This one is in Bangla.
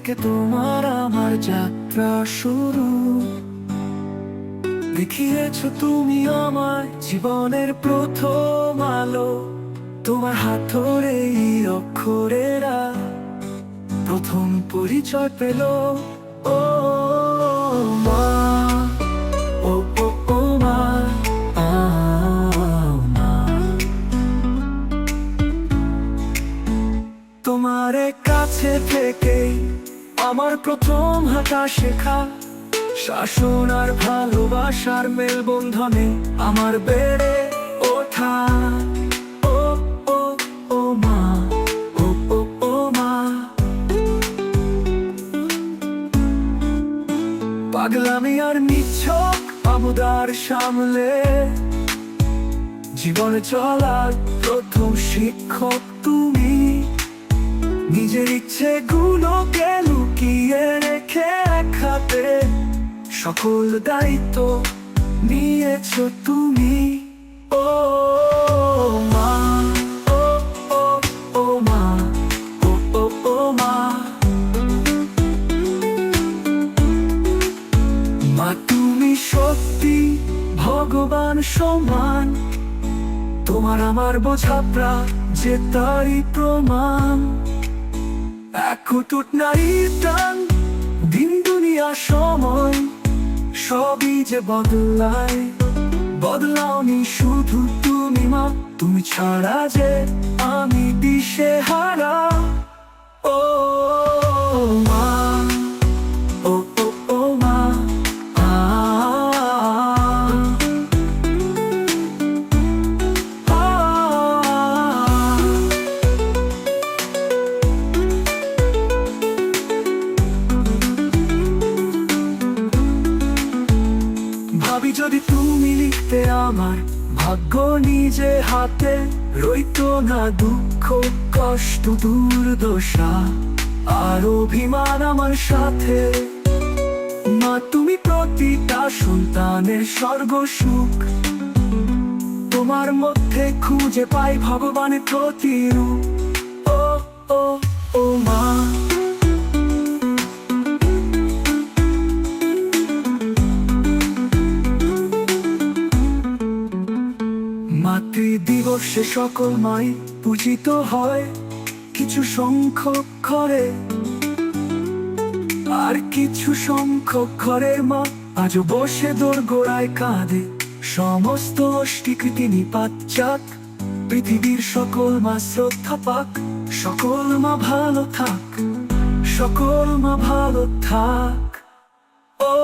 থেকে তোমার আমার যাত্রা শুরু। দেখিয়েছো তুমি আমায় জীবনের প্রথম আলো, তোমার হাত ধরে এই অক্ষরেরা প্রথম পরিচয় পেল। ও মা, ও ও ও মা, মা। তোমার কাছে থেকে আমার প্রথম হাঁটা শেখা, শাসন আর ভালোবাসার মেলবন্ধনে আমার বেড়ে ওঠা। ও ও ও মা, ও ও ও মা। পাগলামি আর নিছক আমোদার সামলে জীবনে চলার প্রথম শিক্ষক তুমি। নিজের ইচ্ছেগুলোকে লুকিয়ে রেখে এক হাতে সকল দায়িত্ব নিয়েছো তুমি। ও মা, ও ও ও মা, ও ও ও মা। মা তুমি সত্যি ভগবান সমান, তোমার আমার বোঝাপড়া যে তারই প্রমাণ। এক টুট নারীর টান, দিন দুনিয়া সময় সবই যে বদলায়, বদলাওনি শুধু তুমি মা। তুমি ছাড়া যে আমি দিশেহারা। ও মা, ও ও ও মা, ভাবি যদি তুমি লিখতে আমার ভাগ্য নিজে হাতে, রইতো না দুঃখ কষ্ট দুর্দশা আর অভিমান আমার সাথে। মা তুমি প্রতিটা সন্তানের স্বর্গ সুখ, তোমার মধ্যে খুঁজে পাই ভগবানের প্রতিরূপ। ও ও ও মা। মাতৃদিবসে সকল মাই পূজিত হয়, কিছু সংখ্যক ঘরে আর কিছু সংখ্যক ঘরের মা আজও বসে দোরগোড়ায় কাঁদে। সমস্ত স্বীকৃতি নিপাত যাক, পৃথিবীর সকল মা শ্রদ্ধা পাক। সকল মা ভালো থাক, সকল মা ভালো থাক। ও